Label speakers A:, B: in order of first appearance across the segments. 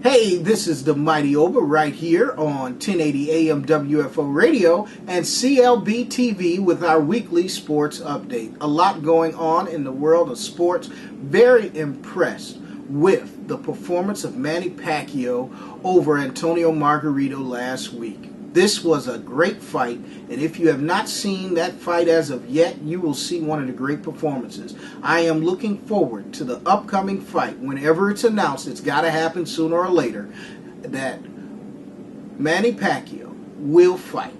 A: Hey, this is the Mighty OB'a right here on 1080 AM WFO Radio and clbTV with our weekly sports update. A lot going on in the world of sports. Very impressed with the performance of Manny Pacquiao over Antonio Margarito last week. This was a great fight, and if you have not seen that fight as of yet, you will see one of the great performances. I am looking forward to the upcoming fight. Whenever it's announced, it's got to happen sooner or later, that Manny Pacquiao will fight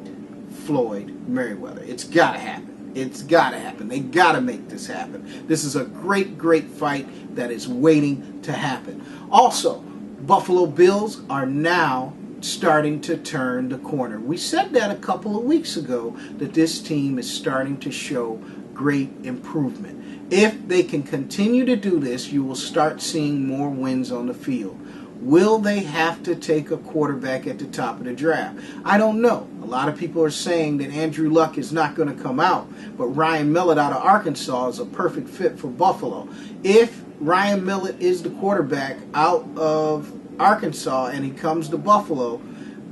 A: Floyd Mayweather. It's got to happen. It's got to happen. They got to make this happen. This is a great, great fight that is waiting to happen. Also, Buffalo Bills are now starting to turn the corner. We said that a couple of weeks ago, that this team is starting to show great improvement. If they can continue to do this, you will start seeing more wins on the field. Will they have to take a quarterback at the top of the draft? I don't know. A lot of people are saying that Andrew Luck is not going to come out, but Ryan Mallett out of Arkansas is a perfect fit for Buffalo. If Ryan Mallett is the quarterback out of Arkansas and he comes to Buffalo,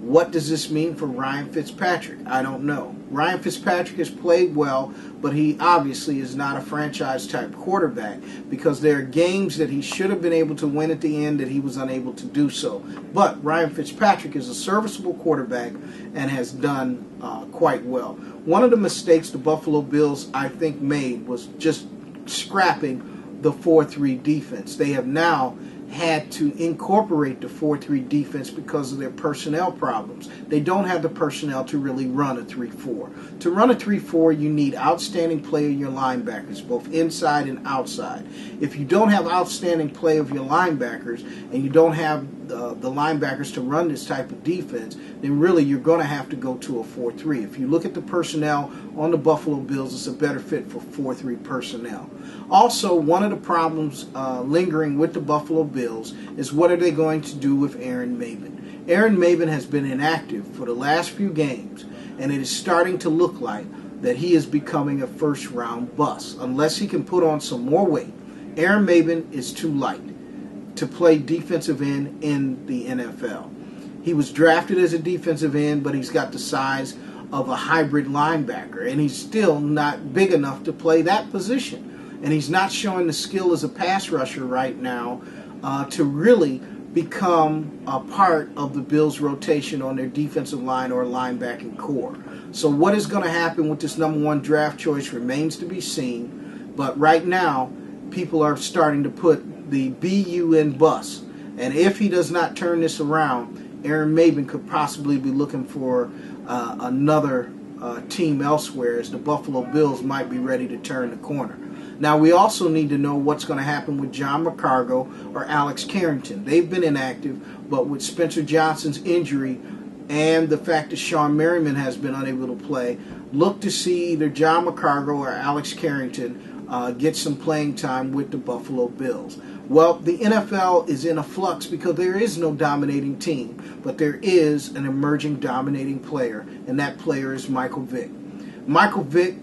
A: what does this mean for Ryan Fitzpatrick? I don't know. Ryan Fitzpatrick has played well, but he obviously is not a franchise-type quarterback because there are games that he should have been able to win at the end that he was unable to do so. But Ryan Fitzpatrick is a serviceable quarterback and has done quite well. One of the mistakes the Buffalo Bills, I think, made was just scrapping the 4-3 defense. They have now had to incorporate the 4-3 defense because of their personnel problems. They don't have the personnel to really run a 3-4. To run a 3-4, you need outstanding play of your linebackers, both inside and outside. If you don't have outstanding play of your linebackers and you don't have the linebackers to run this type of defense, then really you're going to have to go to a 4-3. If you look at the personnel on the Buffalo Bills, it's a better fit for 4-3 personnel. Also, one of the problems lingering with the Buffalo Bills is what are they going to do with Aaron Maybin? Aaron Maybin has been inactive for the last few games, and it is starting to look like that he is becoming a first-round bust. Unless he can put on some more weight, Aaron Maybin is too light to play defensive end in the NFL. He was drafted as a defensive end, but he's got the size of a hybrid linebacker, and he's still not big enough to play that position. And he's not showing the skill as a pass rusher right now to really become a part of the Bills' rotation on their defensive line or linebacking core. So what is going to happen with this number one draft choice remains to be seen. But right now, people are starting to put the BU in bus. And if he does not turn this around, Aaron Maybin could possibly be looking for another team elsewhere, as the Buffalo Bills might be ready to turn the corner. Now, we also need to know what's going to happen with John McCargo or Alex Carrington. They've been inactive, but with Spencer Johnson's injury and the fact that Sean Merriman has been unable to play, look to see either John McCargo or Alex Carrington get some playing time with the Buffalo Bills. Well, the NFL is in a flux because there is no dominating team, but there is an emerging dominating player, and that player is Michael Vick. Michael Vick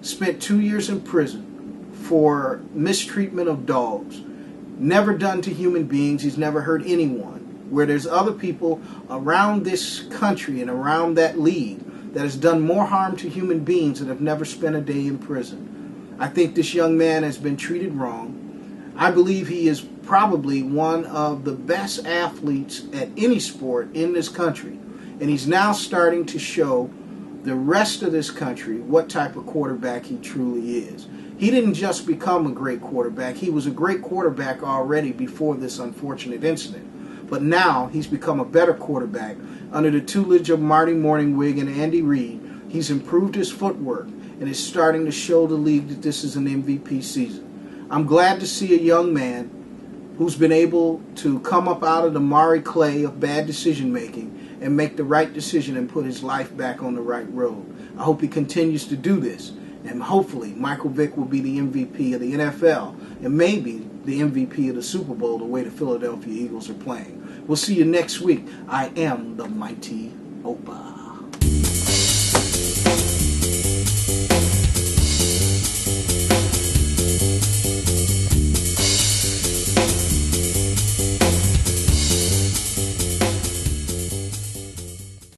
A: spent 2 years in prison for mistreatment of dogs. Never done to human beings. He's never hurt anyone. Where there's other people around this country and around that league that has done more harm to human beings that have never spent a day in prison. I think this young man has been treated wrong. I believe he is probably one of the best athletes at any sport in this country. And he's now starting to show the rest of this country what type of quarterback he truly is. He didn't just become a great quarterback. He was a great quarterback already before this unfortunate incident. But now he's become a better quarterback under the tutelage of Marty Morningwig and Andy Reid. He's improved his footwork and is starting to show the league that this is an MVP season. I'm glad to see a young man who's been able to come up out of the Mari clay of bad decision making and make the right decision and put his life back on the right road. I hope he continues to do this. And hopefully Michael Vick will be the MVP of the NFL and maybe the MVP of the Super Bowl the way the Philadelphia Eagles are playing. We'll see you next week. I am the Mighty OB'a.